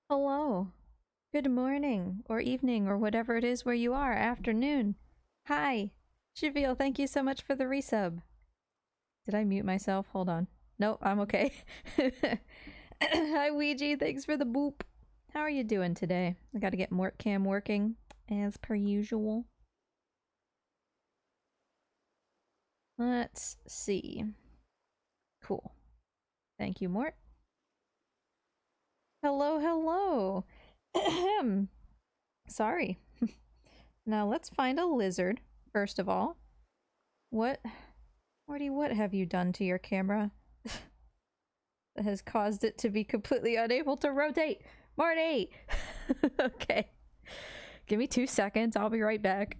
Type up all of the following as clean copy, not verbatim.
Hello. Good morning, or evening, or whatever it is where you are. Afternoon. Hi. Shivio, thank you so much for the resub. Did I mute myself? Hold on. Nope, I'm okay. Hi, Ouija. Thanks for the boop. How are you doing today? I gotta get Mortcam working, as per usual. Let's see. Cool. Thank you, Mort. Hello, hello. Ahem. Sorry. Now let's find a lizard, first of all. What? Morty, what have you done to your camera that has caused it to be completely unable to rotate? Morty! Okay. Give me 2 seconds. I'll be right back.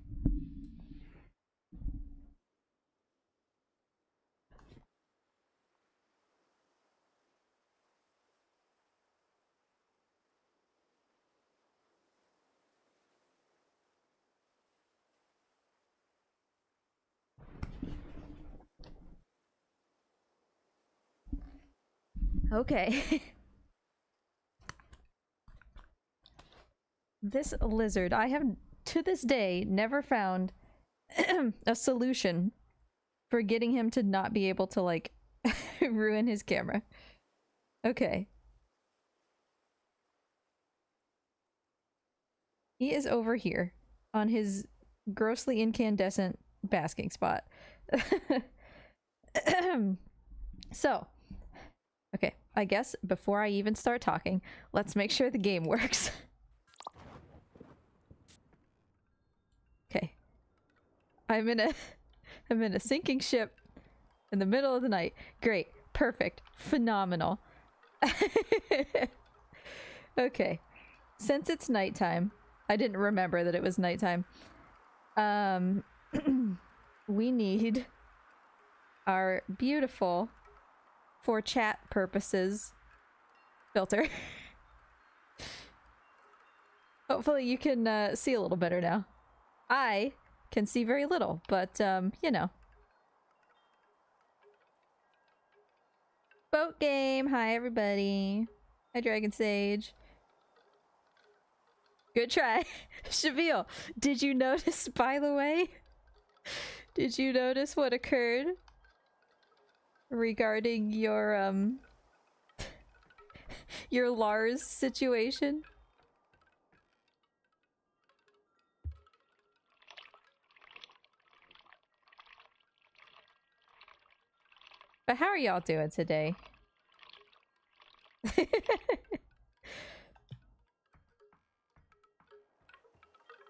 Okay. This lizard, I have to this day never found a solution for getting him to not be able to, like, ruin his camera. Okay. He is over here on his grossly incandescent basking spot. So, okay, I guess before I even start talking, let's make sure the game works. Okay. I'm in a sinking ship in the middle of the night. Great. Perfect. Phenomenal. Okay. Since it's nighttime, I didn't remember that it was nighttime. We need our beautiful, for chat purposes, filter. Hopefully you can see a little better now. I can see very little, but you know. Boat game! Hi everybody. Hi Dragon Sage. Good try. Shavil, did you notice, by the way? Did you notice what occurred regarding your your Lars situation? But how are y'all doing today?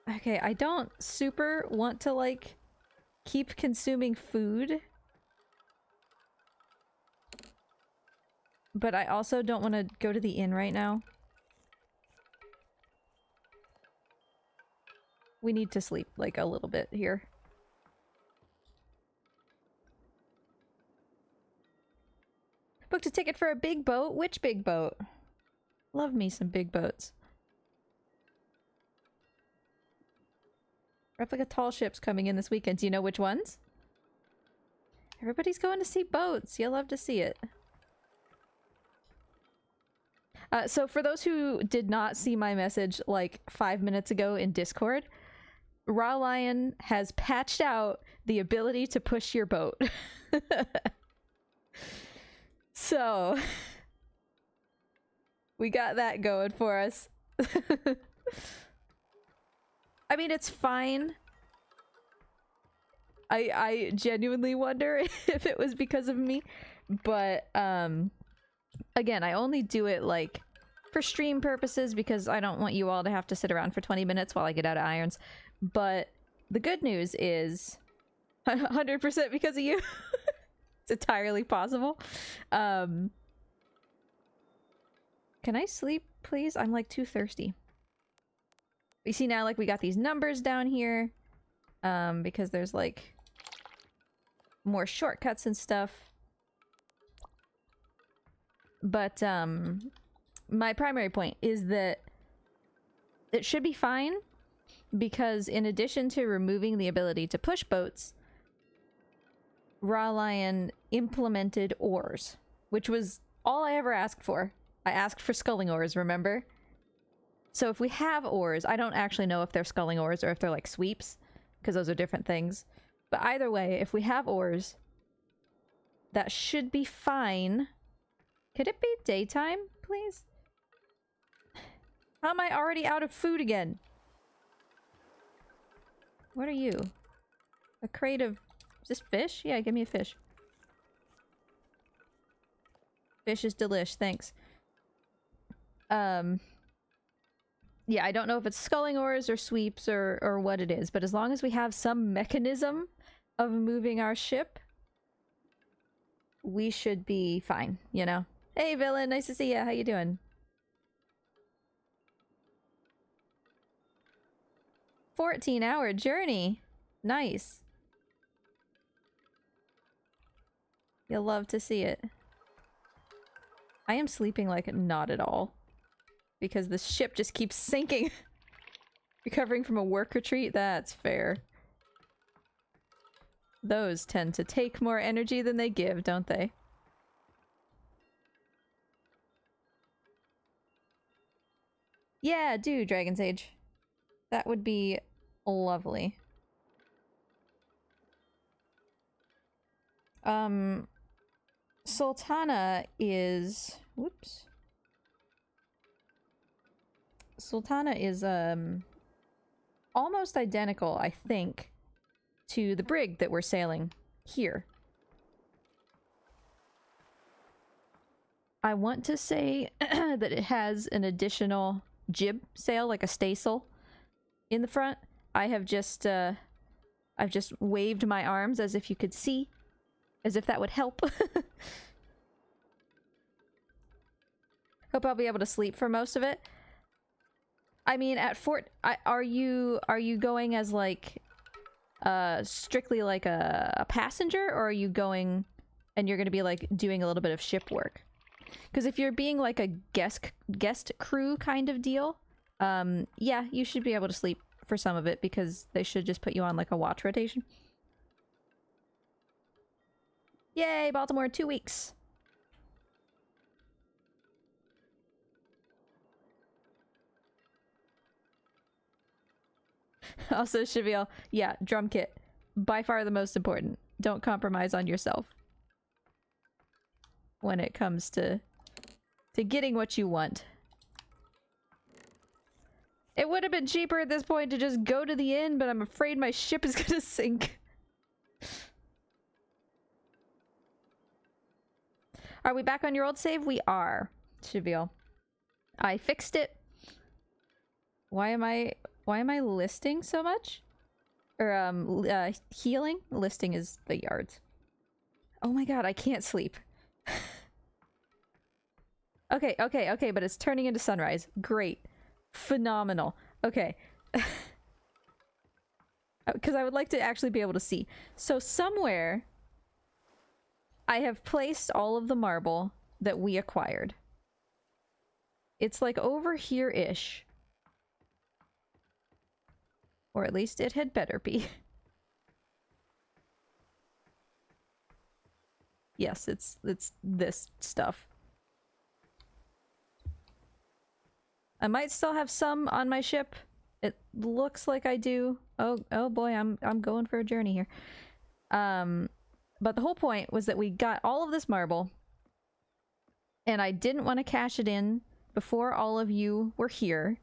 Okay, I don't super want to, like, keep consuming food. But I also don't want to go to the inn right now. We need to sleep, like, a little bit here. Booked a ticket for a big boat? Which big boat? Love me some big boats. Replica tall ships coming in this weekend. Do you know which ones? Everybody's going to see boats. You'll love to see it. So for those who did not see my message like 5 minutes ago in Discord, Raw Lion has patched out the ability to push your boat. So we got that going for us. I mean, it's fine. I genuinely wonder if it was because of me, but again, I only do it like for stream purposes because I don't want you all to have to sit around for 20 minutes while I get out of irons. But the good news is 100% because of you. It's entirely possible. Can I sleep, please? I'm like too thirsty. You see now, like, we got these numbers down here because there's like more shortcuts and stuff. But my primary point is that it should be fine because in addition to removing the ability to push boats, Raw Lion implemented oars, which was all I ever asked for. I asked for sculling oars, remember? So if we have oars, I don't actually know if they're sculling oars or if they're like sweeps, because those are different things. But either way, if we have oars, that should be fine. Could it be daytime, please? How am I already out of food again? What are you? A crate of... Is this fish? Yeah, give me a fish. Fish is delish, thanks. Yeah, I don't know if it's sculling oars or sweeps or what it is, but as long as we have some mechanism of moving our ship, we should be fine, you know? Hey, villain, nice to see ya. How you doing? 14-hour journey. Nice. You'll love to see it. I am sleeping like not at all. Because the ship just keeps sinking. Recovering from a work retreat? That's fair. Those tend to take more energy than they give, don't they? Yeah, do, Dragon's Age. That would be lovely. Sultana is... Whoops. Sultana is, almost identical, I think, to the brig that we're sailing here. I want to say that it has an additional jib sail, like a staysail, in the front. I've just waved my arms as if you could see, as if that would help. Hope I'll be able to sleep for most of it. I mean, at Fort... are you going as, like, strictly like a passenger, or are you going and you're gonna be, like, doing a little bit of ship work? Because if you're being, like, a guest crew kind of deal, yeah, you should be able to sleep for some of it, because they should just put you on, like, a watch rotation. Yay, Baltimore, 2 weeks! Also, Cheviel, yeah, drum kit. By far the most important. Don't compromise on yourself when it comes to getting what you want. It would have been cheaper at this point to just go to the inn, but I'm afraid my ship is gonna sink. Are we back on your old save? We are, Cheviel. I fixed it. Why am I listing so much? Or, healing? Listing is the yards. Oh my god, I can't sleep. Okay, but it's turning into sunrise. Great. Phenomenal. Okay. Because I would like to actually be able to see. So somewhere, I have placed all of the marble that we acquired. It's like over here-ish. Or at least it had better be. Yes, it's this stuff. I might still have some on my ship. It looks like I do. Oh boy, I'm going for a journey here. But the whole point was that we got all of this marble, and I didn't want to cash it in before all of you were here,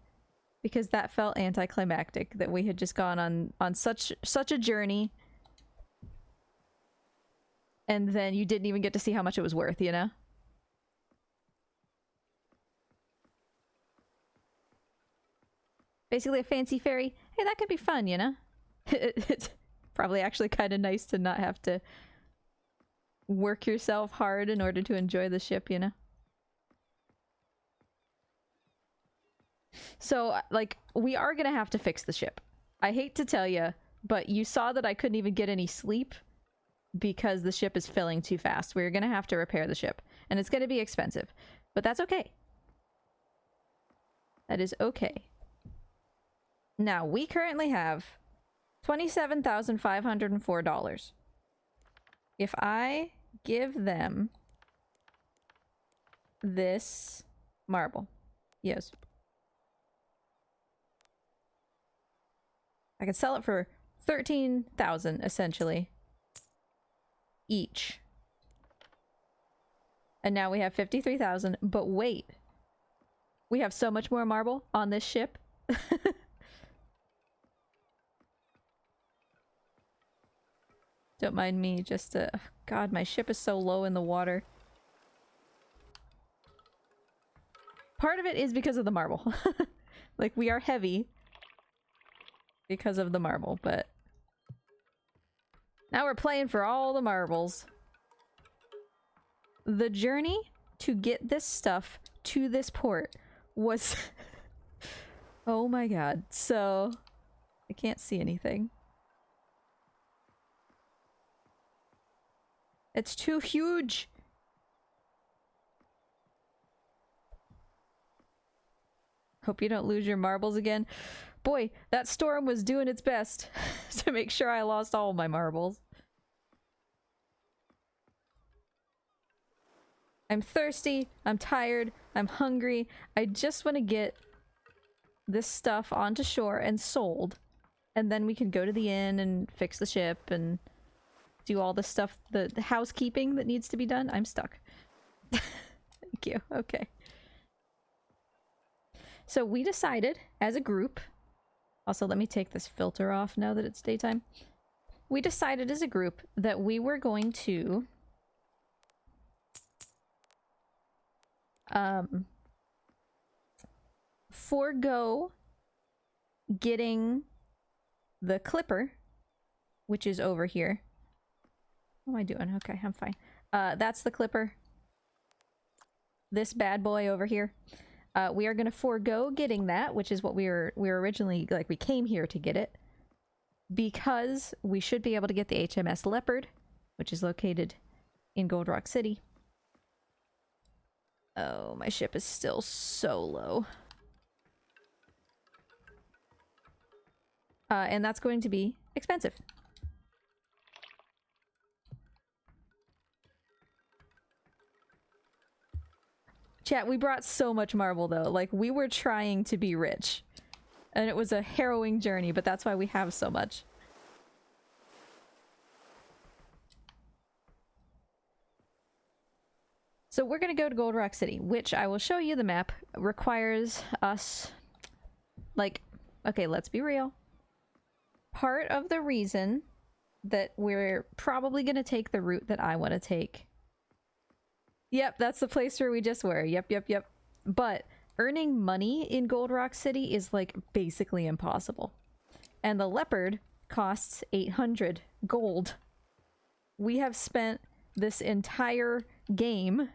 because that felt anticlimactic, that we had just gone on such a journey, and then you didn't even get to see how much it was worth, you know? Basically a fancy ferry. Hey, that could be fun, you know? It's probably actually kind of nice to not have to work yourself hard in order to enjoy the ship, you know? So, like, we are gonna have to fix the ship. I hate to tell you, but you saw that I couldn't even get any sleep because the ship is filling too fast. We're gonna have to repair the ship, and it's gonna be expensive. But that's okay. That is okay. Now, we currently have $27,504. If I give them this marble, yes, I could sell it for 13,000 essentially each. And now we have 53,000, but wait. We have so much more marble on this ship. Don't mind me, just God, my ship is so low in the water. Part of it is because of the marble. Like, we are heavy because of the marble, but now we're playing for all the marbles. The journey to get this stuff to this port was oh my god. So I can't see anything. It's too huge. Hope you don't lose your marbles again. Boy, that storm was doing its best to make sure I lost all my marbles. I'm thirsty, I'm tired, I'm hungry. I just want to get this stuff onto shore and sold. And then we can go to the inn and fix the ship and do all the stuff, the housekeeping that needs to be done. I'm stuck. Thank you. Okay. So we decided as a group, also let me take this filter off now that it's daytime. We decided as a group that we were going to forego getting the clipper, which is over here. What am I doing? Okay, I'm fine. That's the clipper. This bad boy over here. We are going to forego getting that, which is what we were originally, like, we came here to get it, because we should be able to get the HMS Leopard, which is located in Gold Rock City. Oh, my ship is still so low. And that's going to be expensive. Chat, we brought so much marble though. Like, we were trying to be rich. And it was a harrowing journey, but that's why we have so much. So we're gonna go to Gold Rock City, which I will show you the map, requires us, like, okay, let's be real. Part of the reason that we're probably gonna take the route that I want to take. Yep, that's the place where we just were. Yep. But earning money in Gold Rock City is, like, basically impossible. And the Leopard costs 800 gold. We have spent this entire game,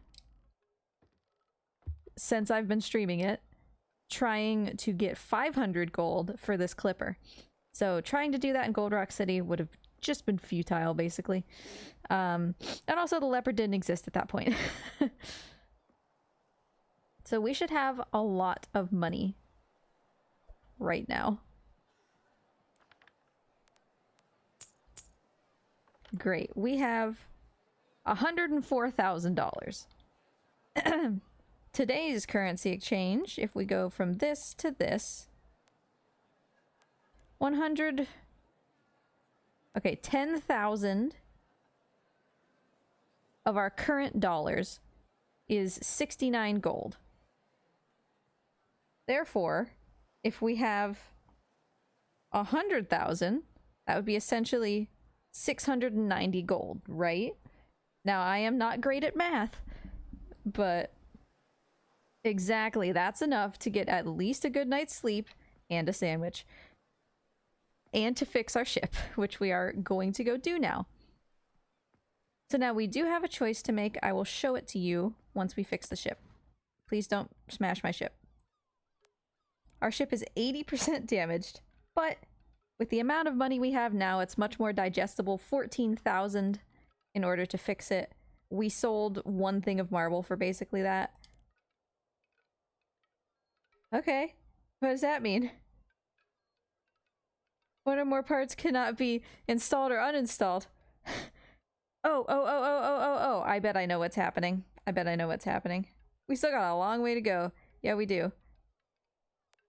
since I've been streaming it, trying to get 500 gold for this clipper. So trying to do that in Gold Rock City would have just been futile, basically. And also the Leopard didn't exist at that point. So we should have a lot of money right now. Great. We have $104,000. Today's currency exchange, if we go from this to this, 100... Okay, 10,000 of our current dollars is 69 gold. Therefore, if we have 100,000, that would be essentially 690 gold, right? Now, I am not great at math, but exactly, that's enough to get at least a good night's sleep and a sandwich. And to fix our ship, which we are going to go do now. So now we do have a choice to make. I will show it to you once we fix the ship. Please don't smash my ship. Our ship is 80% damaged, but with the amount of money we have now, it's much more digestible. 14,000 in order to fix it. We sold one thing of marble for basically that. Okay, what does that mean? One or more parts cannot be installed or uninstalled. Oh. I bet I know what's happening. We still got a long way to go. Yeah, we do.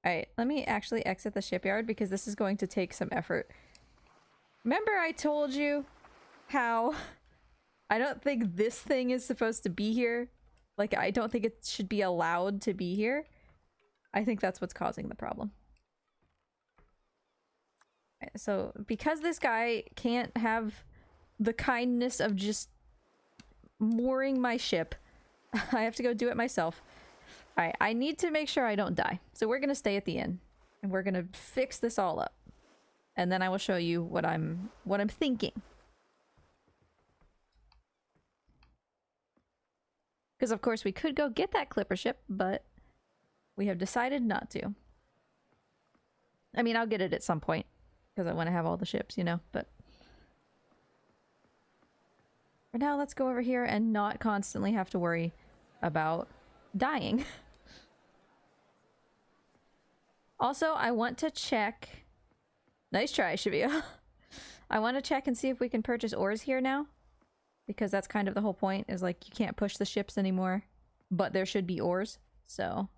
Alright, let me actually exit the shipyard because this is going to take some effort. Remember I told you how I don't think this thing is supposed to be here? Like, I don't think it should be allowed to be here. I think that's what's causing the problem. So, because this guy can't have the kindness of just mooring my ship, I have to go do it myself. Alright, I need to make sure I don't die. So we're gonna stay at the inn. And we're gonna fix this all up. And then I will show you what I'm thinking. Because of course we could go get that clipper ship, but we have decided not to. I mean, I'll get it at some point. Because I want to have all the ships, you know, but... For now, let's go over here and not constantly have to worry about dying. Also, I want to check... Nice try, Shabia. I want to check and see if we can purchase ores here now. Because that's kind of the whole point, is like, you can't push the ships anymore. But there should be ores, so...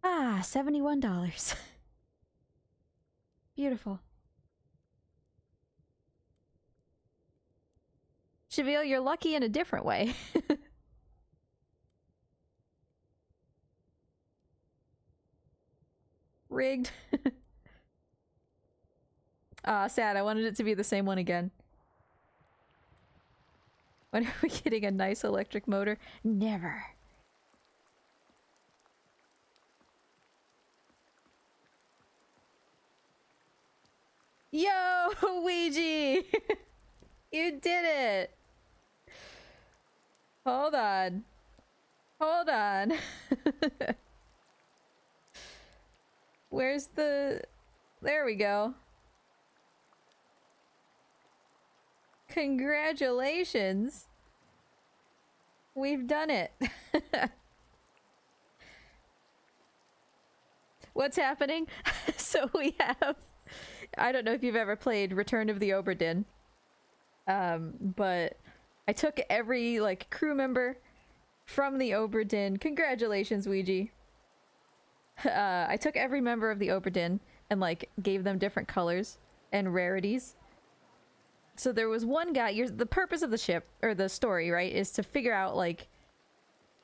Ah, $71. Beautiful. Shavil, you're lucky in a different way. Rigged. Ah, sad. I wanted it to be the same one again. When are we getting a nice electric motor? Never. Yo, Ouija! You did it! Hold on. Hold on. Where's the... There we go. Congratulations! We've done it. What's happening? So we have... I don't know if you've ever played Return of the Obra Dinn. But I took every, like, crew member from the Obra Dinn. Congratulations, Ouija. I took every member of the Obra Dinn and, like, gave them different colors and rarities. So there was one guy, the purpose of the ship, or the story, right, is to figure out, like,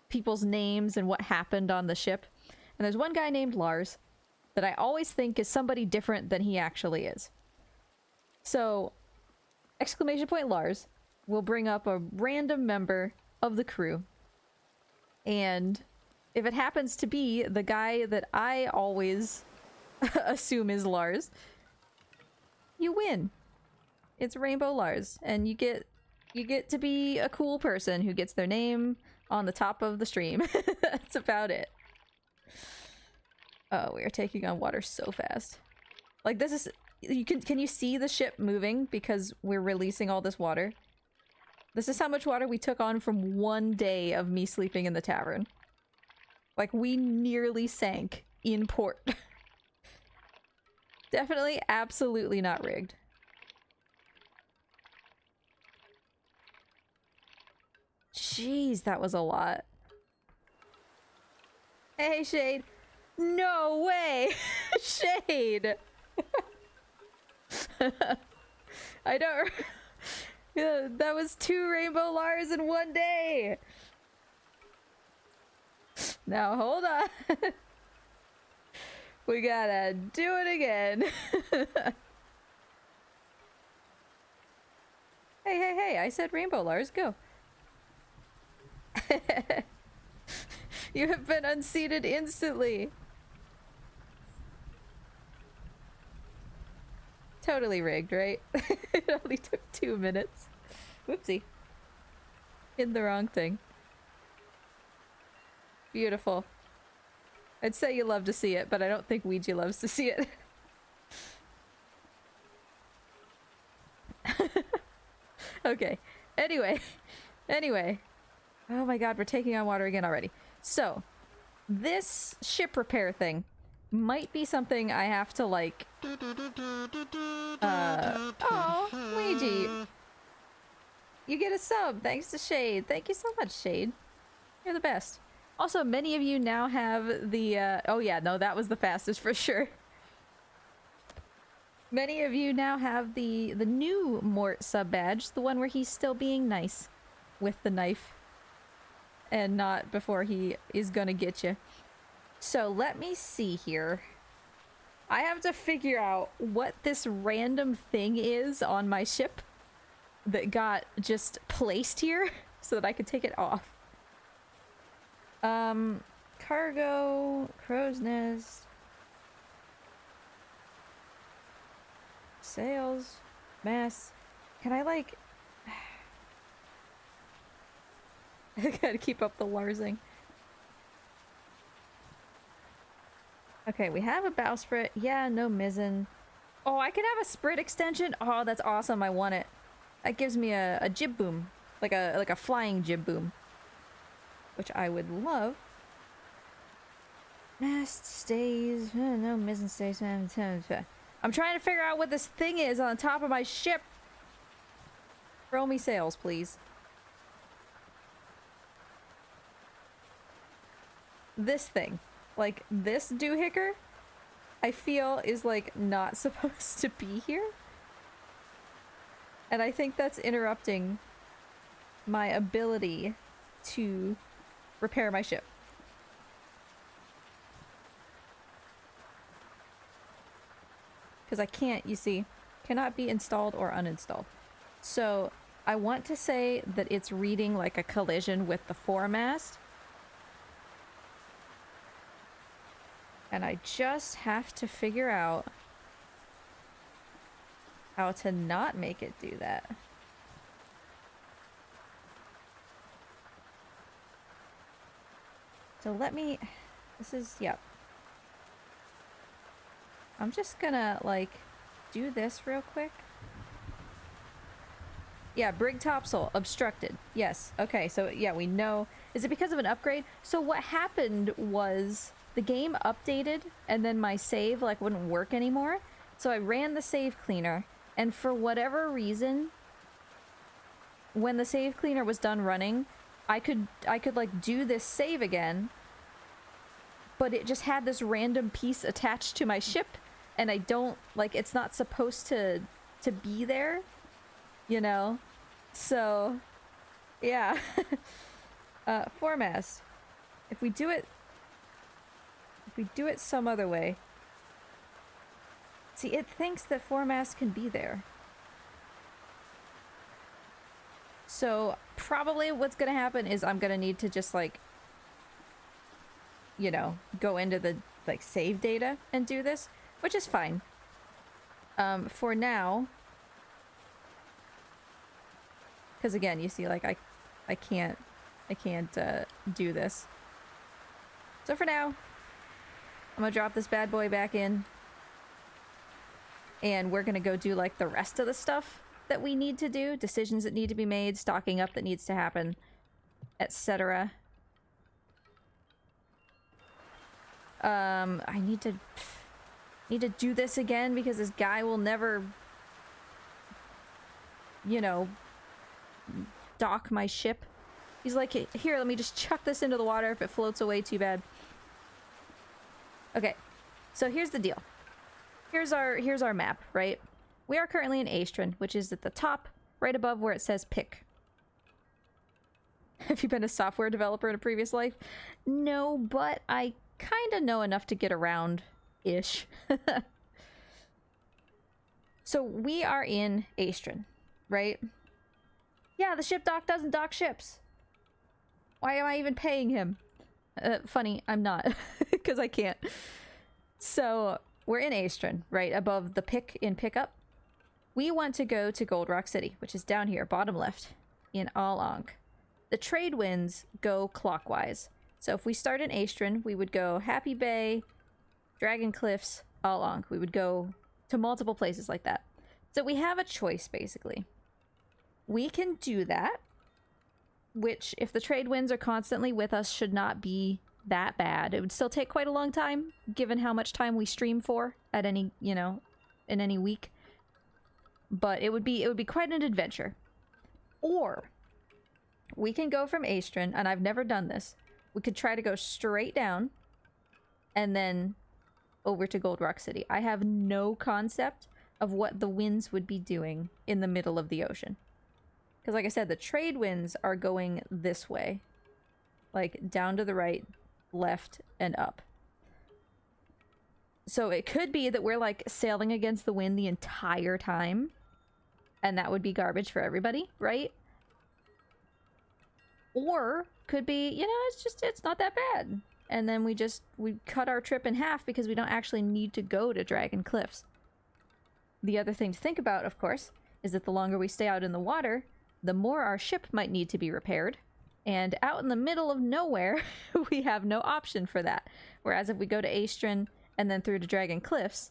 people's names and what happened on the ship. And there's one guy named Lars that I always think is somebody different than he actually is. So, exclamation point Lars will bring up a random member of the crew. And if it happens to be the guy that I always assume is Lars, you win. It's Rainbow Lars, and you get to be a cool person who gets their name on the top of the stream. That's about it. Oh, we are taking on water so fast. Like, this is... Can you see the ship moving because we're releasing all this water? This is how much water we took on from one day of me sleeping in the tavern. Like, we nearly sank in port. Definitely, absolutely not rigged. Jeez, that was a lot. Hey, Shade. No way! Shade! I don't... Yeah, that was 2 Rainbow Lars in one day! Now, hold on. We gotta do it again. Hey, I said Rainbow Lars, go. You have been unseated instantly. Totally rigged, right? It only took 2 minutes. Whoopsie. Hit the wrong thing. Beautiful. I'd say you love to see it, but I don't think Ouija loves to see it. Okay. Anyway. Oh my god, we're taking on water again already. So, this ship repair thing might be something I have to, like... Oh, Ouija! You get a sub, thanks to Shade. Thank you so much, Shade. You're the best. Also, many of you now have the, oh yeah, no, that was the fastest for sure. Many of you now have the new Mort sub badge, the one where he's still being nice with the knife. And not before he is gonna get you. So let me see here. I have to figure out what this random thing is on my ship that got just placed here so that I could take it off. Cargo, crow's nest, sails, mass. Can I like... I gotta keep up the Larsing. Okay, we have a bowsprit. Yeah, no mizzen. Oh, I can have a sprit extension. Oh, that's awesome. I want it. That gives me a jib boom, like a flying jib boom, which I would love. Mast stays. No mizzen stays. I'm trying to figure out what this thing is on top of my ship. Throw me sails, please. This thing, like this doohicker, I feel is like not supposed to be here. And I think that's interrupting my ability to repair my ship. Because I can't, you see, cannot be installed or uninstalled. So I want to say that it's reading like a collision with the foremast. And I just have to figure out how to not make it do that. So let me... This is... Yep. I'm just gonna, like, do this real quick. Yeah, brig topsail. Obstructed. Yes. Okay, so yeah, we know... Is it because of an upgrade? So what happened was... The game updated, and then my save, like, wouldn't work anymore. So I ran the save cleaner, and for whatever reason, when the save cleaner was done running, I could like, do this save again, but it just had this random piece attached to my ship, and I don't, like, it's not supposed to be there, you know? So, yeah. Foremast. If we do it some other way. See, it thinks that foremast can be there. So probably what's gonna happen is I'm gonna need to just, like, you know, go into the, like, save data and do this, which is fine. For now, because again, you see, like, I can't do this. So for now, I'm gonna drop this bad boy back in, and we're gonna go do, like, the rest of the stuff that we need to do, decisions that need to be made, stocking up that needs to happen, etc. I need to do this again because this guy will never, you know, dock my ship. He's like, here, let me just chuck this into the water. If it floats away, too bad. Okay, so here's the deal. Here's our map, right? We are currently in Aestrin, which is at the top, right above where it says pick. Have you been a software developer in a previous life? No, but I kind of know enough to get around-ish. So we are in Aestrin, right? Yeah, the ship dock doesn't dock ships. Why am I even paying him? Funny, I'm not, because I can't. So, we're in Aestrin, right above the pick in pickup. We want to go to Gold Rock City, which is down here, bottom left, in Al Ankh. The trade winds go clockwise. So if we start in Aestrin, we would go Happy Bay, Dragon Cliffs, Al Ankh. We would go to multiple places like that. So we have a choice, basically. We can do that, which, if the trade winds are constantly with us, should not be that bad. It would still take quite a long time, given how much time we stream for at any, you know, in any week. But it would be quite an adventure. Or we can go from Aestrin, and I've never done this, We could try to go straight down and then over to Gold Rock City. I have no concept of what the winds would be doing in the middle of the ocean. Because like I said, the trade winds are going this way. Like down to the right, left, and up. So it could be that we're like sailing against the wind the entire time. And that would be garbage for everybody, right? Or could be, you know, it's not that bad. And then we cut our trip in half because we don't actually need to go to Dragon Cliffs. The other thing to think about, of course, is that the longer we stay out in the water, the more our ship might need to be repaired. And out in the middle of nowhere, we have no option for that. Whereas if we go to Aestrin and then through to Dragon Cliffs,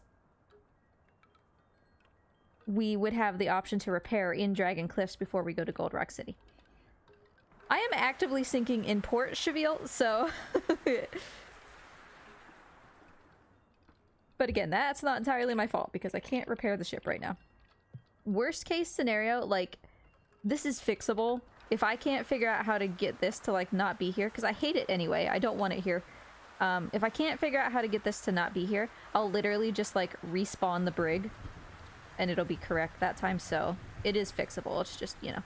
we would have the option to repair in Dragon Cliffs before we go to Gold Rock City. I am actively sinking in Port Cheviel, so... But again, that's not entirely my fault, because I can't repair the ship right now. Worst case scenario, like, this is fixable. If I can't figure out how to get this to, like, not be here, because I hate it anyway, I don't want it here. If I can't figure out how to get this to not be here, I'll literally just, like, respawn the brig, and it'll be correct that time, so it is fixable. It's just, you know.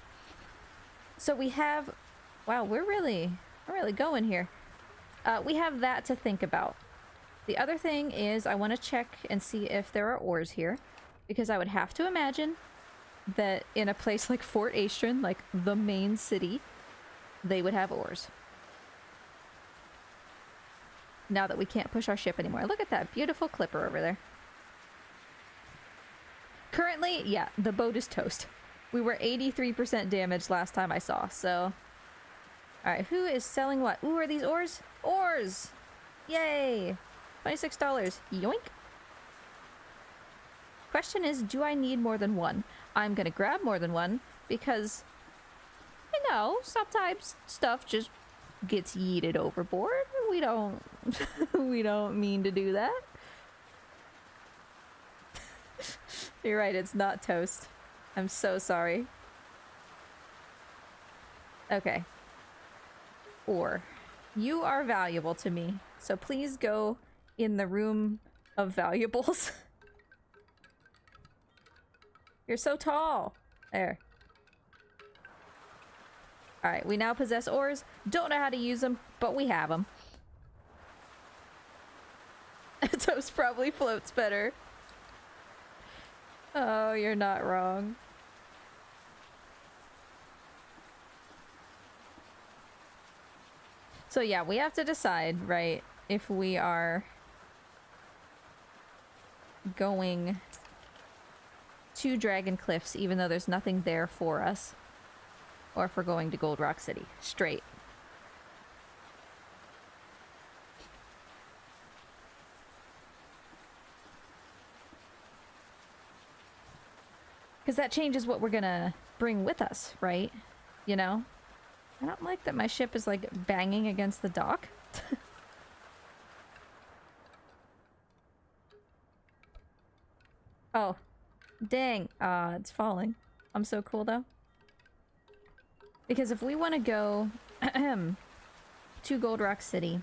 So we have... Wow, we're really going here. We have that to think about. The other thing is I want to check and see if there are ores here, because I would have to imagine that in a place like Fort Aestrin, like the main city, they would have ores. Now that we can't push our ship anymore. Look at that beautiful clipper over there. Currently, yeah, the boat is toast. We were 83% damaged last time I saw, so... Alright, who is selling what? Ooh, are these ores? Ores! Yay! $26. Yoink! Question is, do I need more than one? I'm gonna grab more than one, because... You know, sometimes stuff just gets yeeted overboard. We don't... we don't mean to do that. You're right, it's not toast. I'm so sorry. Okay. Or, you are valuable to me, so please go in the room of valuables. You're so tall. There. Alright, we now possess ores. Don't know how to use them, but we have them. Toast probably floats better. Oh, you're not wrong. So yeah, we have to decide, right, if we are going to Dragon Cliffs, even though there's nothing there for us, or if we're going to Gold Rock City, straight. Because that changes what we're gonna bring with us, right? You know? I don't like that my ship is, like, banging against the dock. Oh. Dang. It's falling. I'm so cool, though. Because if we want to go to Gold Rock City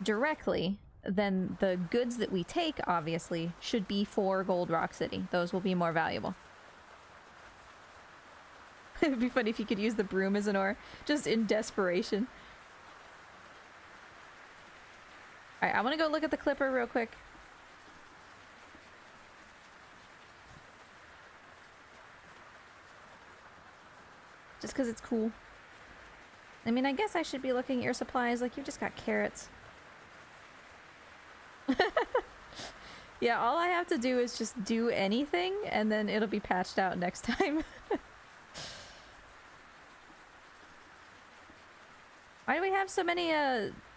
directly, then the goods that we take, obviously, should be for Gold Rock City. Those will be more valuable. It'd be funny if you could use the broom as an oar, just in desperation. Alright, I want to go look at the clipper real quick. Just because it's cool. I mean, I guess I should be looking at your supplies like you've just got carrots. Yeah, all I have to do is just do anything, and then it'll be patched out next time. Why do we have so many,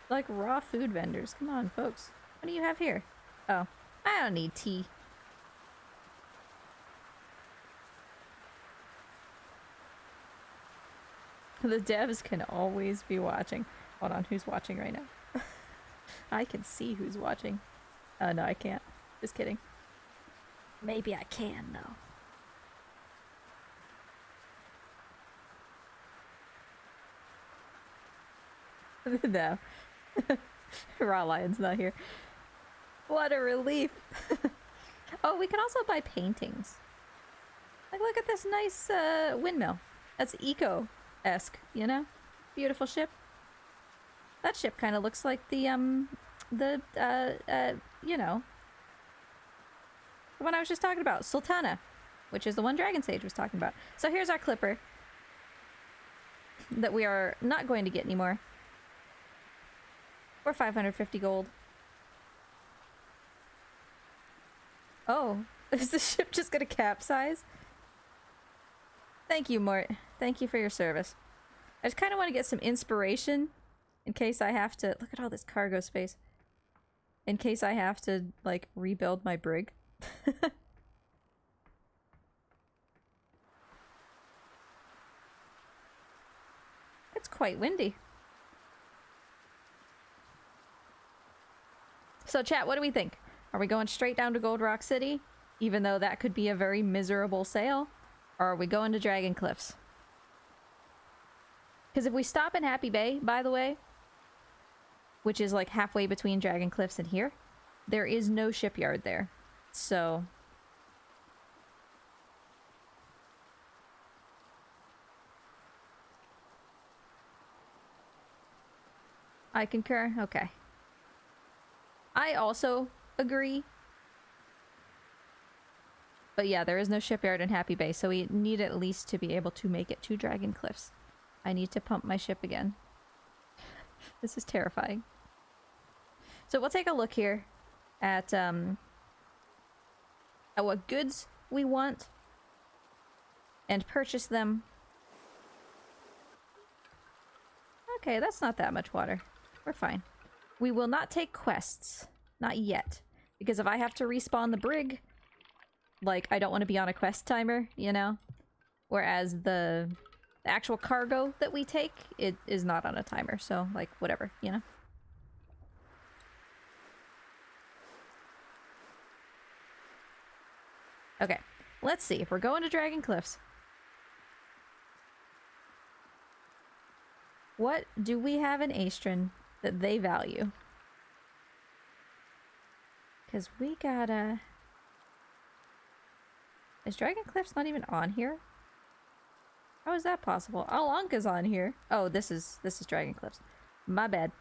like, raw food vendors? Come on, folks. What do you have here? Oh, I don't need tea. The devs can always be watching. Hold on, who's watching right now? I can see who's watching. Oh, no, I can't. Just kidding. Maybe I can, though. No. Raw Lion's not here. What a relief. Oh, we can also buy paintings. Like, look at this nice windmill. That's eco-esque, you know? Beautiful ship. That ship kind of looks like the, you know, the one I was just talking about, Sultana, which is the one Dragon Sage was talking about. So here's our clipper that we are not going to get anymore. Or 550 gold. Oh, is the ship just gonna capsize? Thank you, Mort. Thank you for your service. I just kind of want to get some inspiration in case I have to... Look at all this cargo space. In case I have to, like, rebuild my brig. It's quite windy. So, chat, what do we think? Are we going straight down to Gold Rock City? Even though that could be a very miserable sail? Or are we going to Dragon Cliffs? Because if we stop in Happy Bay, by the way, which is like halfway between Dragon Cliffs and here, there is no shipyard there. So... I concur? Okay. I also agree. But yeah, there is no shipyard in Happy Bay, so we need at least to be able to make it to Dragon Cliffs. I need to pump my ship again. This is terrifying. So we'll take a look here at what goods we want and purchase them. Okay, that's not that much water. We're fine. We will not take quests. Not yet. Because if I have to respawn the brig, like, I don't want to be on a quest timer, you know? Whereas the actual cargo that we take, it is not on a timer. So, like, whatever, you know? Okay. Let's see if we're going to Dragon Cliffs. What do we have in Aestrin that they value? Because we gotta... Is Dragon Cliffs not even on here? How is that possible? Alanka's on here. Oh, this is Dragon Cliffs. My bad.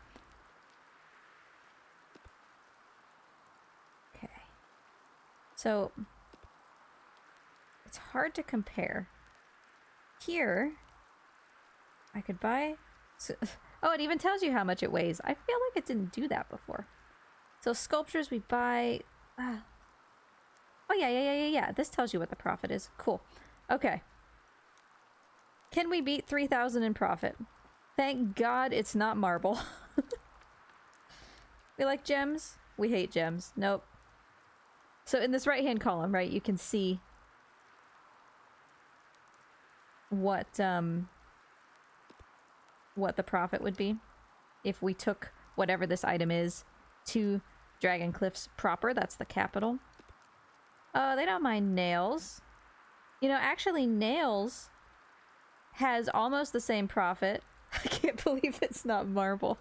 Okay. So... It's hard to compare. Here... I could buy... Oh, it even tells you how much it weighs. I feel like it didn't do that before. So sculptures we buy... Oh, yeah. This tells you what the profit is. Cool. Okay. Can we beat 3,000 in profit? Thank God it's not marble. We like gems? We hate gems. Nope. So in this right-hand column, right, you can see what the profit would be if we took whatever this item is to Dragon Cliffs proper. That's the capital. They don't mind nails. You know, actually, nails has almost the same profit. I can't believe it's not marble.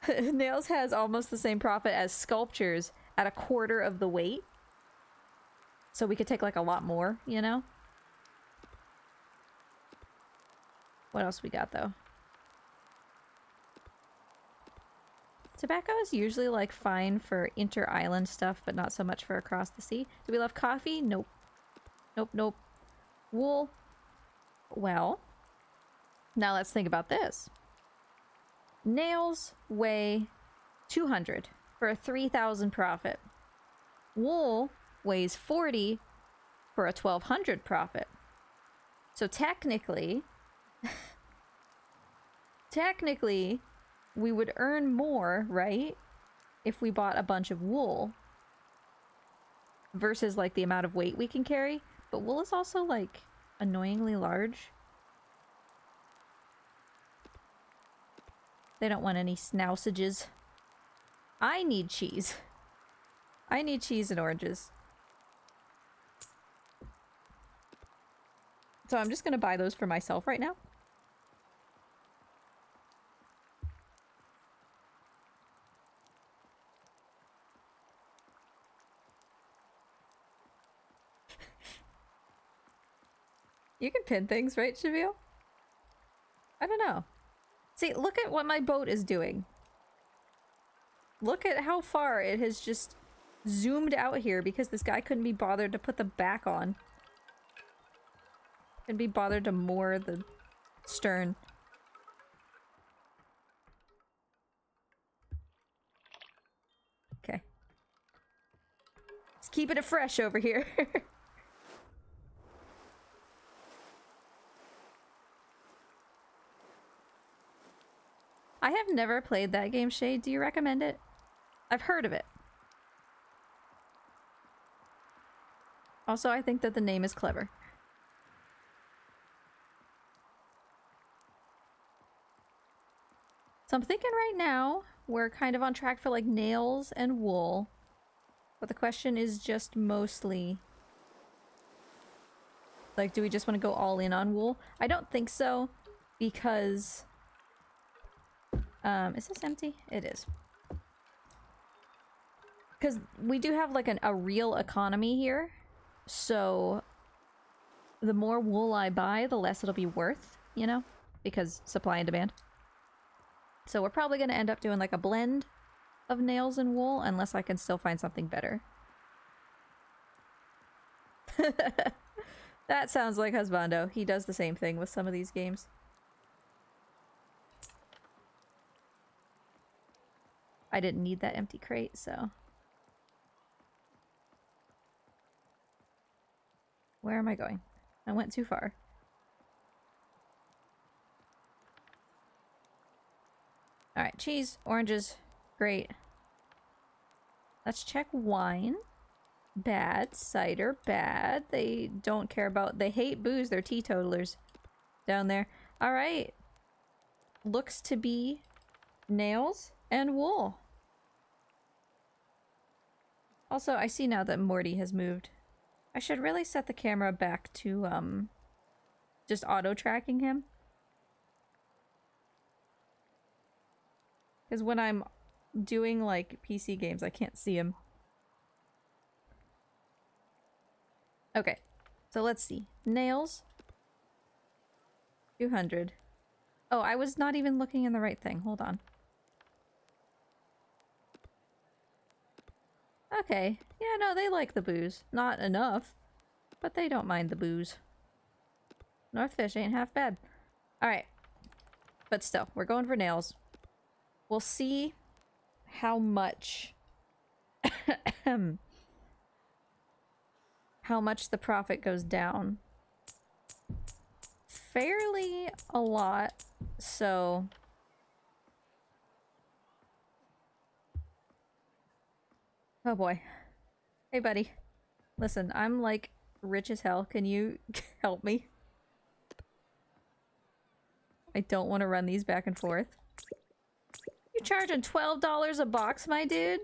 Nails has almost the same profit as sculptures at a quarter of the weight. So we could take like a lot more, you know? What else we got though? Tobacco is usually like fine for inter-island stuff, but not so much for across the sea. Do we love coffee? Nope. Nope. Wool? Well, now let's think about this. Nails weigh 200 for a 3,000 profit. Wool weighs 40 for a 1,200 profit. So technically, we would earn more, right? If we bought a bunch of wool versus like the amount of weight we can carry. But wool is also like annoyingly large. They don't want any snousages. I need cheese. I need cheese and oranges. So I'm just gonna buy those for myself right now. You can pin things, right, Shavil? I don't know. See, look at what my boat is doing. Look at how far it has just zoomed out here because this guy couldn't be bothered to put the back on. Couldn't be bothered to moor the stern. Okay. Just keeping it fresh over here. I have never played that game, Shade. Do you recommend it? I've heard of it. Also, I think that the name is clever. So I'm thinking right now we're kind of on track for like nails and wool. But the question is just mostly like, do we just want to go all in on wool? I don't think so, because is this empty? It is. Because we do have like a real economy here. So the more wool I buy, the less it'll be worth, you know? Because supply and demand. So we're probably going to end up doing like a blend of nails and wool, unless I can still find something better. That sounds like Husbando. He does the same thing with some of these games. I didn't need that empty crate, so... Where am I going? I went too far. Alright, cheese, oranges, great. Let's check wine. Bad. Cider, bad. They don't care about... They hate booze, they're teetotalers down there. Alright. Looks to be nails and wool. Also, I see now that Morty has moved. I should really set the camera back to, just auto-tracking him. Because when I'm doing, like, PC games, I can't see him. Okay, so let's see. Nails. 200. Oh, I was not even looking in the right thing. Hold on. Okay. Yeah, no, they like the booze. Not enough, but they don't mind the booze. Northfish ain't half bad. Alright. But still, we're going for nails. We'll see how much... how much the profit goes down. Fairly a lot, so... Oh boy. Hey buddy. Listen, I'm like rich as hell. Can you help me? I don't want to run these back and forth. You charging $12 a box, my dude?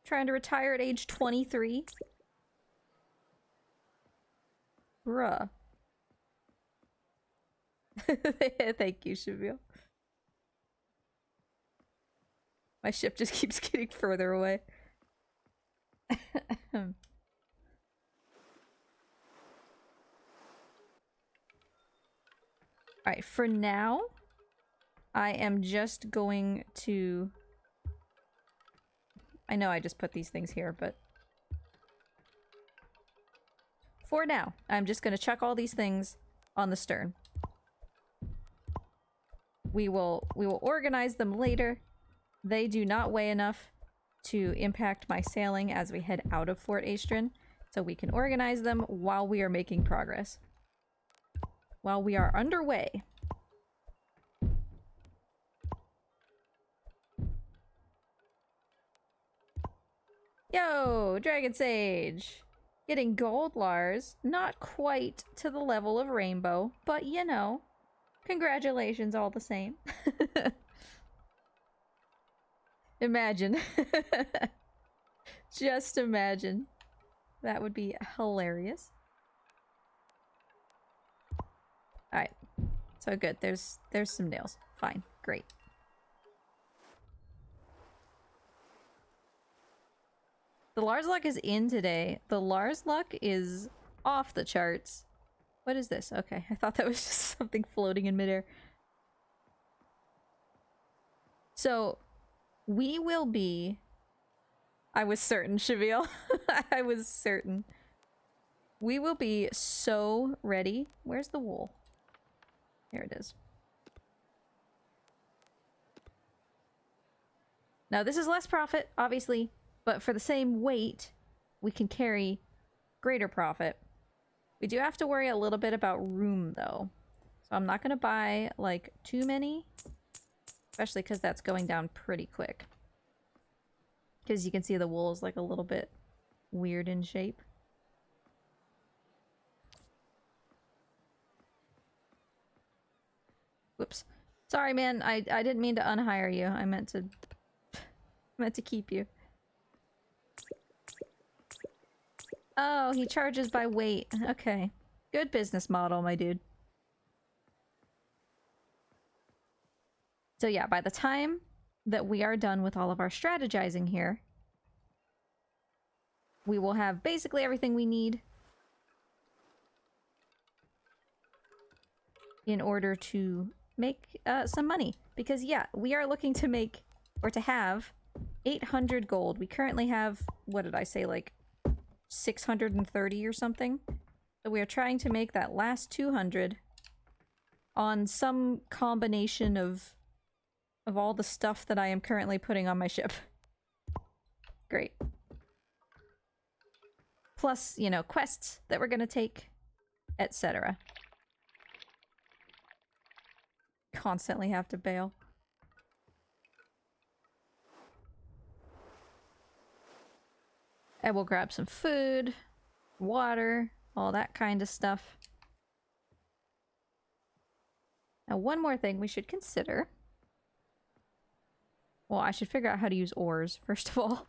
Trying to retire at age 23? Bruh. Thank you, Shavil. My ship just keeps getting further away. Alright, for now, I am just going to... I know I just put these things here, but... For now, I'm just going to chuck all these things on the stern. We will organize them later. They do not weigh enough to impact my sailing as we head out of Fort Aestrin, so we can organize them while we are making progress. While we are underway. Yo, Dragon Sage! Getting gold, Lars. Not quite to the level of Rainbow, but you know, congratulations all the same. Imagine. Just imagine. That would be hilarious. Alright. So good. There's some nails. Fine. Great. The Lars luck is in today. The Lars luck is off the charts. What is this? Okay, I thought that was just something floating in midair. So, we will be... I was certain, Shavil. I was certain. We will be so ready. Where's the wool? Here it is. Now, this is less profit, obviously, but for the same weight, we can carry greater profit. We do have to worry a little bit about room, though. So I'm not going to buy, like, too many. Especially because that's going down pretty quick. Because you can see the wool is, like, a little bit weird in shape. Whoops. Sorry, man. I didn't mean to unhire you. I meant to keep you. Oh, he charges by weight. Okay. Good business model, my dude. So yeah, by the time that we are done with all of our strategizing here, we will have basically everything we need in order to make some money. Because yeah, we are looking to make, or to have, 800 gold. We currently have, what did I say, like 630 or something? So we are trying to make that last 200 on some combination of all the stuff that I am currently putting on my ship. Great. Plus, you know, quests that we're gonna take, etc. Constantly have to bail. And we'll grab some food, water, all that kind of stuff. Now, one more thing we should consider. Well, I should figure out how to use ores, first of all.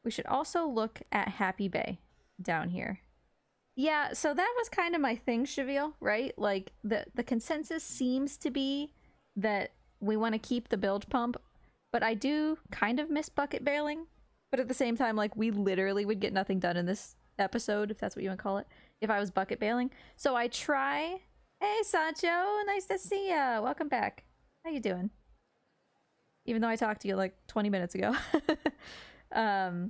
We should also look at Happy Bay down here. Yeah, so that was kind of my thing, Shavil, right? Like, the consensus seems to be that we want to keep the bilge pump, but I do kind of miss bucket bailing. But at the same time, like, we literally would get nothing done in this episode, if that's what you want to call it, if I was bucket bailing. So I try... Hey, Sancho! Nice to see ya! Welcome back. How you doing? Even though I talked to you like 20 minutes ago. I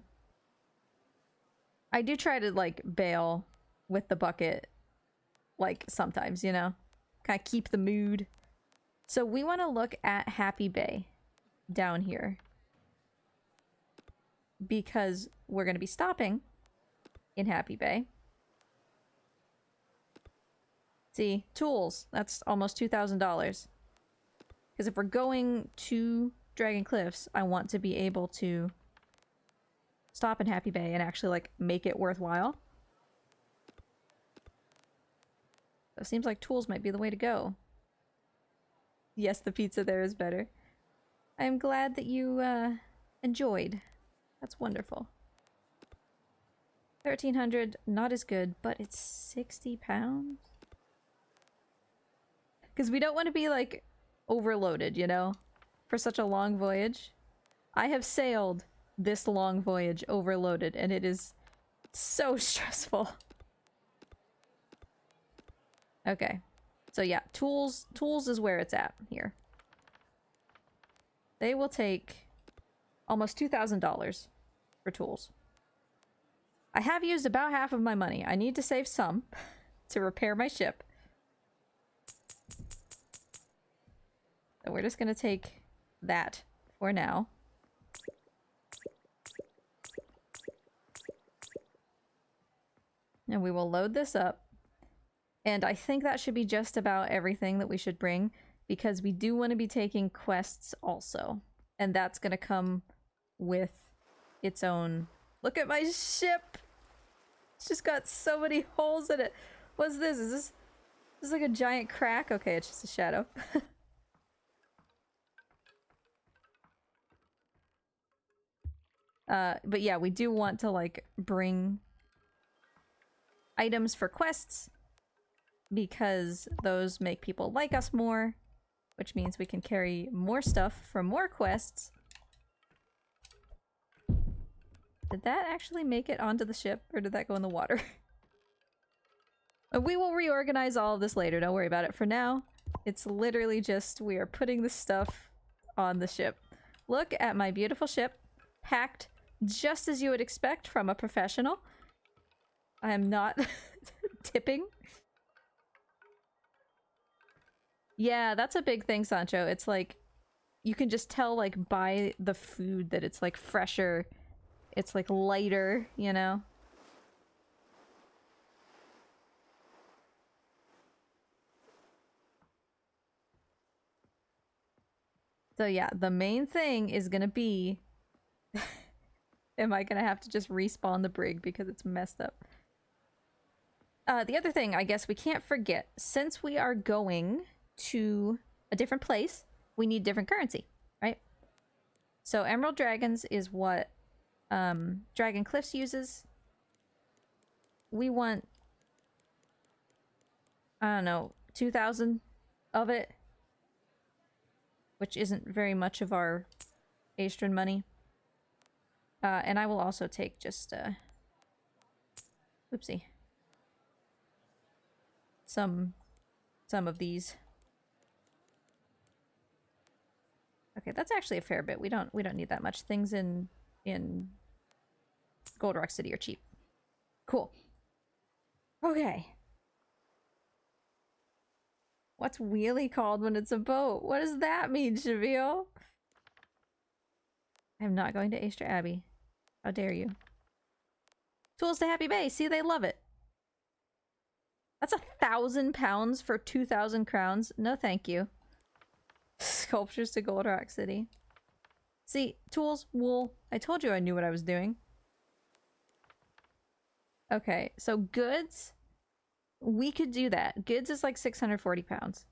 do try to, like, bail with the bucket, like, sometimes, you know? Kind of keep the mood. So we want to look at Happy Bay down here. Because we're going to be stopping in Happy Bay. See, tools. That's almost $2,000. Because if we're going to Dragon Cliffs, I want to be able to stop in Happy Bay and actually, like, make it worthwhile. So it seems like tools might be the way to go. Yes, the pizza there is better. I'm glad that you, enjoyed. That's wonderful. 1,300, not as good, but it's 60 pounds? Because we don't want to be, like, overloaded, you know? For such a long voyage. I have sailed this long voyage overloaded, and it is so stressful. Okay. So yeah, tools is where it's at here. They will take almost $2,000 for tools. I have used about half of my money. I need to save some to repair my ship. So we're just gonna take that for now. And we will load this up. And I think that should be just about everything that we should bring, because we do want to be taking quests also. And that's going to come with its own... Look at my ship! It's just got so many holes in it. What's this? Is this like a giant crack? Okay, it's just a shadow. But yeah, we do want to, like, bring items for quests, because those make people like us more, which means we can carry more stuff for more quests, Did that actually make it onto the ship, or did that go in the water? We will reorganize all of this later, don't worry about it. For now, it's literally just we are putting the stuff on the ship. Look at my beautiful ship, packed just as you would expect from a professional. I am not tipping. Yeah, that's a big thing, Sancho. It's like, you can just tell, like, by the food that it's, like, fresher. It's, like, lighter, you know? So yeah, the main thing is gonna be... Am I gonna have to just respawn the brig because it's messed up? The other thing, I guess we can't forget, since we are going to a different place, we need different currency, right? So Emerald Dragons is what Dragon Cliffs uses. We want, I don't know, 2,000 of it, which isn't very much of our Aestrin money. And I will also take just, oopsie. Some of these. Okay, that's actually a fair bit. We don't need that much. Things in Gold Rock City are cheap. Cool. Okay. What's wheelie called when it's a boat? What does that mean, Shavil? I'm not going to Aestra Abbey. How dare you? Tools to Happy Bay. See, they love it. That's 1,000 pounds for 2,000 crowns. No, thank you. Sculptures to Gold Rock City. See, tools, wool. I told you I knew what I was doing. Okay, so goods. We could do that. Goods is like 640 pounds.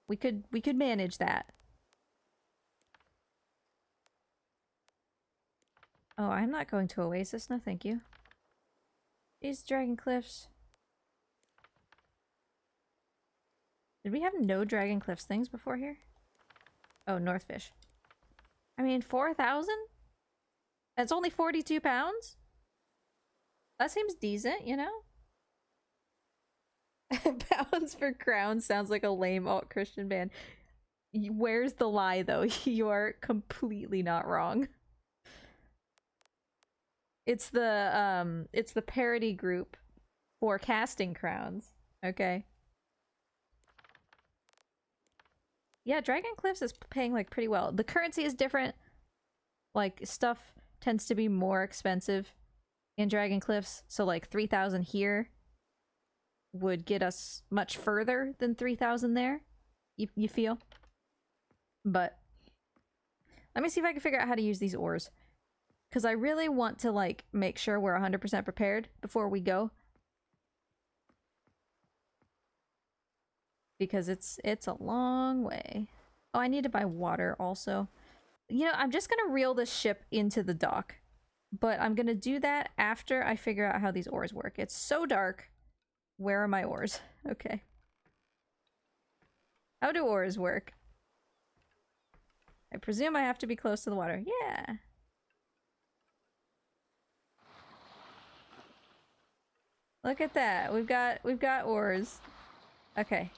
We could manage that. Oh, I'm not going to Oasis. No, thank you. These Dragon Cliffs. Did we have no Dragon Cliffs things before here? Oh, Northfish. I mean, 4,000? That's only 42 pounds? That seems decent, you know? Pounds for crowns sounds like a lame alt-Christian band. Where's the lie, though? You are completely not wrong. It's the parody group for casting crowns, okay? Yeah, Dragon Cliffs is paying, like, pretty well. The currency is different. Like, stuff tends to be more expensive in Dragon Cliffs, so, like, 3,000 here would get us much further than 3,000 there. You feel? But let me see if I can figure out how to use these ores. Because I really want to, like, make sure we're 100% prepared before we go. Because it's a long way. Oh, I need to buy water also. You know, I'm just gonna reel this ship into the dock. But I'm gonna do that after I figure out how these ores work. It's so dark. Where are my ores? Okay. How do ores work? I presume I have to be close to the water. Yeah. Look at that. We've got ores. Okay.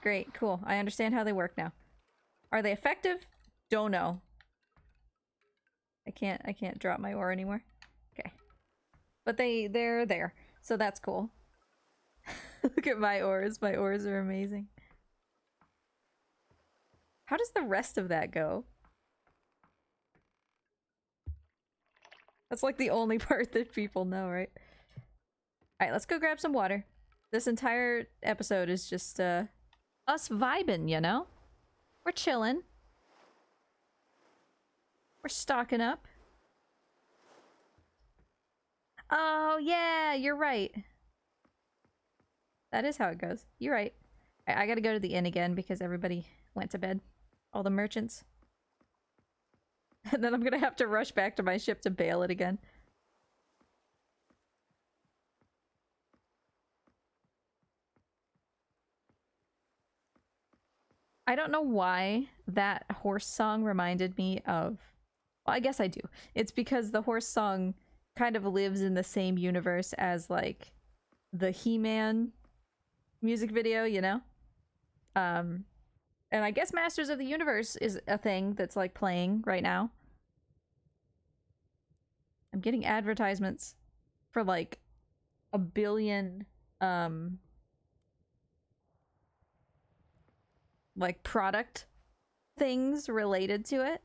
Great. Cool. I understand how they work now. Are they effective? Don't know. I can't drop my ore anymore. Okay. But they're there. So that's cool. Look at my ores. My ores are amazing. How does the rest of that go? That's like the only part that people know, right? Alright, let's go grab some water. This entire episode is just, us vibing, you know? We're chilling. We're stocking up. Oh, yeah, you're right. That is how it goes. You're right. I gotta go to the inn again because everybody went to bed. All the merchants. And then I'm gonna have to rush back to my ship to bail it again. I don't know why that horse song reminded me of... Well, I guess I do. It's because the horse song kind of lives in the same universe as like the He-Man music video, you know? And I guess Masters of the Universe is a thing that's like playing right now. I'm getting advertisements for like a billion like product things related to it.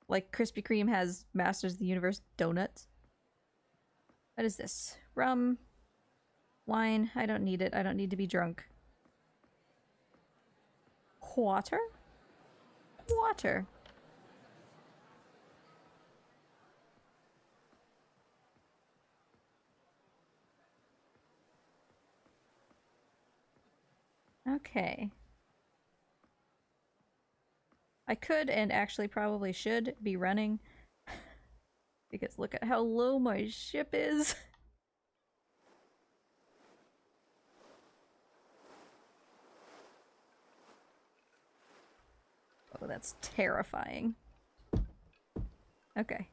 Like Krispy Kreme has Masters of the Universe donuts. What is this? Rum. Wine. I don't need it. I don't need to be drunk. Water? Water. Okay. I could and actually probably should be running because look at how low my ship is. Oh, that's terrifying. Okay.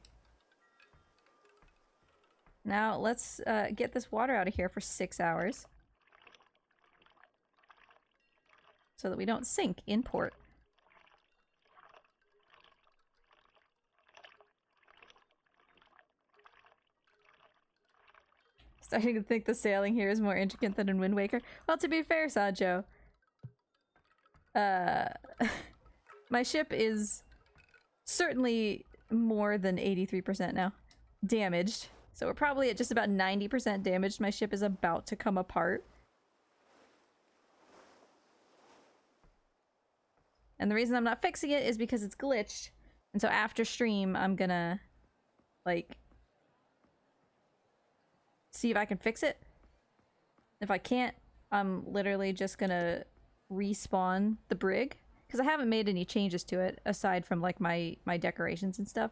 Now let's get this water out of here for 6 hours. So that we don't sink in port. Starting to think the sailing here is more intricate than in Wind Waker. Well, to be fair, Sancho, my ship is certainly more than 83% now damaged. So we're probably at just about 90% damaged. My ship is about to come apart. And the reason I'm not fixing it is because it's glitched. And so after stream, I'm gonna, like, see if I can fix it. If I can't, I'm literally just gonna respawn the brig. Because I haven't made any changes to it, aside from, like, my decorations and stuff.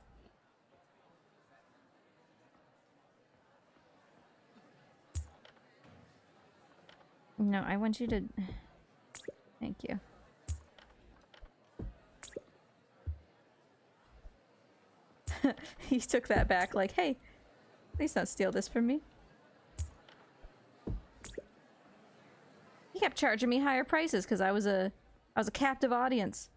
No, I want you to... Thank you. He took that back like, hey, please don't steal this from me. He kept charging me higher prices because I was a captive audience.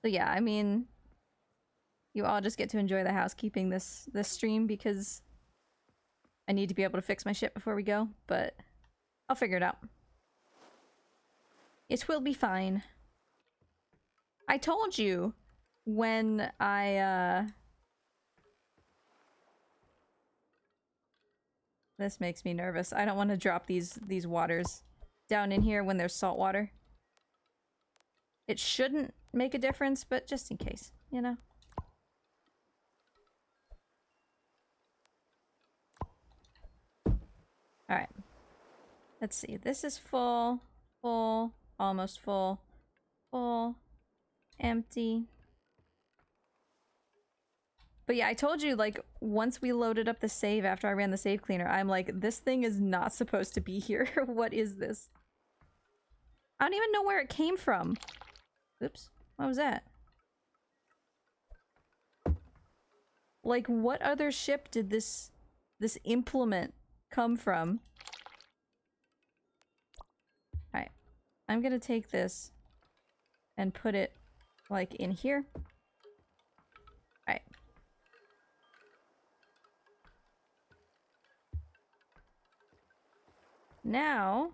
So yeah, I mean, you all just get to enjoy the housekeeping this stream because I need to be able to fix my ship before we go, but I'll figure it out. It will be fine. I told you when I, This makes me nervous. I don't want to drop these waters down in here when there's salt water. It shouldn't make a difference, but just in case, you know? Alright. Let's see. This is full, full, almost full, full, empty. But yeah, I told you, like, once we loaded up the save after I ran the save cleaner, I'm like, this thing is not supposed to be here. What is this? I don't even know where it came from. Oops. What was that? Like, what other ship did this implement come from? Alright. I'm gonna take this and put it, like, in here. Alright. Now,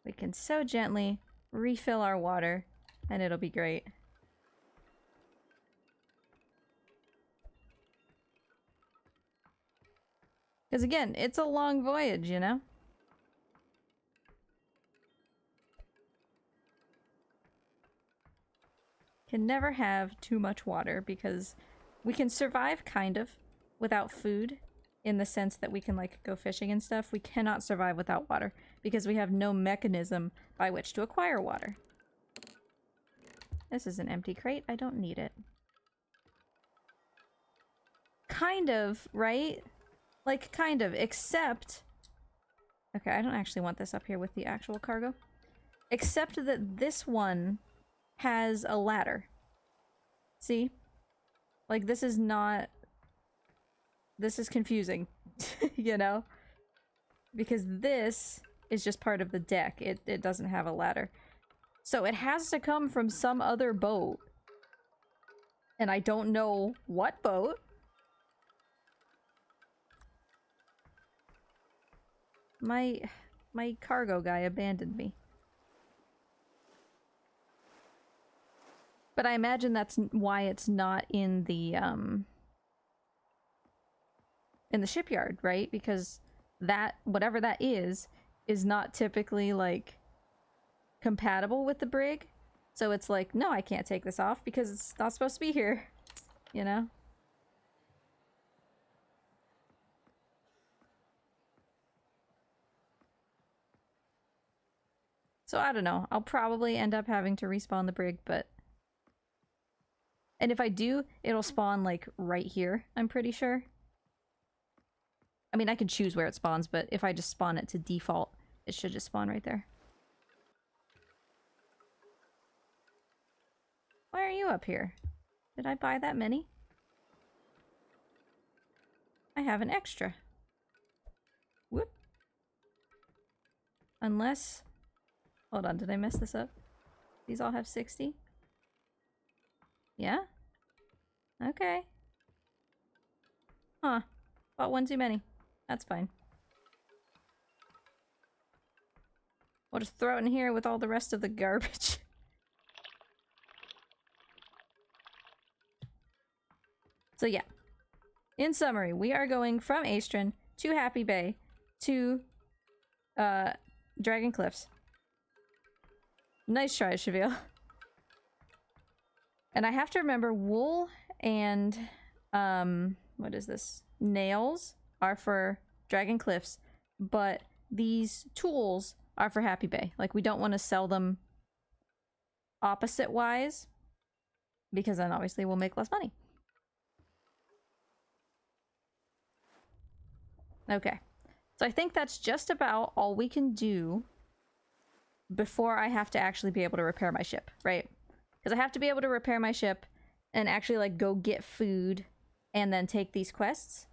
we can so gently refill our water, and it'll be great. Because again, it's a long voyage, you know? Can never have too much water because we can survive, kind of, without food. In the sense that we can, like, go fishing and stuff. We cannot survive without water because we have no mechanism by which to acquire water. This is an empty crate. I don't need it. Kind of, right? Like, kind of, except Okay, I don't actually want this up here with the actual cargo. Except that this one has a ladder. See? Like, this is not... This is confusing, you know? Because this is just part of the deck. It doesn't have a ladder. So it has to come from some other boat. And I don't know what boat. My cargo guy abandoned me. But I imagine that's why it's not in the shipyard, right? Because that, whatever that is not typically, like, compatible with the brig. So it's like, no, I can't take this off because it's not supposed to be here, you know? So I don't know. I'll probably end up having to respawn the brig, but... And if I do, it'll spawn, like, right here, I'm pretty sure. I mean, I can choose where it spawns, but if I just spawn it to default, it should just spawn right there. Why are you up here? Did I buy that many? I have an extra. Whoop. Unless... Hold on, did I mess this up? These all have 60? Yeah? Okay. Huh. Bought one too many. That's fine. We'll just throw it in here with all the rest of the garbage. So yeah. In summary, we are going from Aestrin to Happy Bay to Dragon Cliffs. Nice try, Cheville. And I have to remember wool and what is this? Nails are for Dragon Cliffs, but these tools are for Happy Bay. Like, we don't want to sell them opposite wise because then obviously we'll make less money. Okay. So I think that's just about all we can do before I have to actually be able to repair my ship, right? Because I have to be able to repair my ship and actually, like, go get food and then take these quests.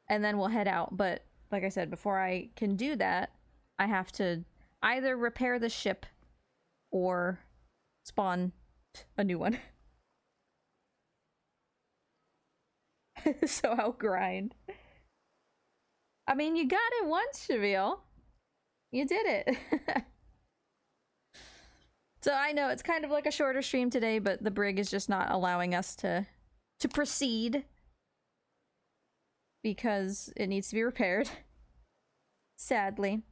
And then we'll head out. But, like I said, before I can do that, I have to either repair the ship or spawn a new one. So I'll grind. I mean, you got it once, Cheville. You did it. So I know it's kind of like a shorter stream today, but the brig is just not allowing us to proceed because it needs to be repaired. Sadly.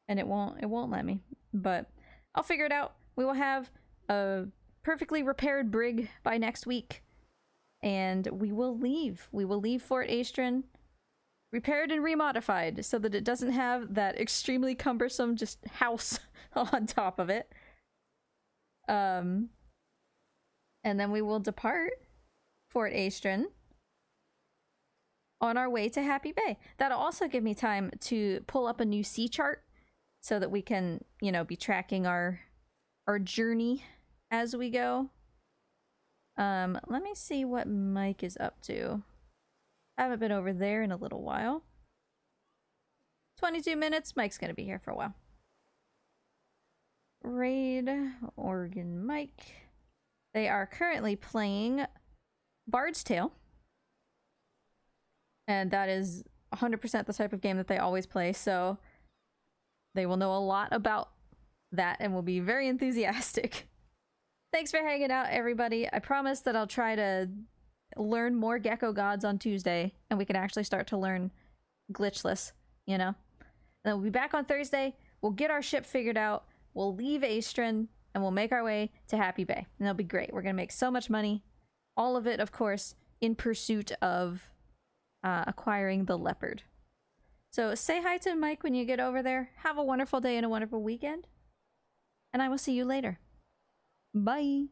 And it won't let me. But I'll figure it out. We will have a perfectly repaired brig by next week. And we will leave. We will leave Fort Aestrin repaired and remodified so that it doesn't have that extremely cumbersome just house on top of it. And then we will depart Fort Aestrin on our way to Happy Bay. That'll also give me time to pull up a new sea chart so that we can, you know, be tracking our journey as we go. Let me see what Mike is up to. I haven't been over there in a little while. 22 minutes. Mike's gonna be here for a while. Raid, Oregon Mike. They are currently playing Bard's Tale. And that is 100% the type of game that they always play, so they will know a lot about that and will be very enthusiastic. Thanks for hanging out, everybody. I promise that I'll try to learn more Gecko Gods on Tuesday, and we can actually start to learn Glitchless, you know? And then we'll be back on Thursday. We'll get our ship figured out. We'll leave Aestrin, and we'll make our way to Happy Bay. And that'll be great. We're going to make so much money. All of it, of course, in pursuit of acquiring the leopard. So say hi to Mike when you get over there. Have a wonderful day and a wonderful weekend. And I will see you later. Bye.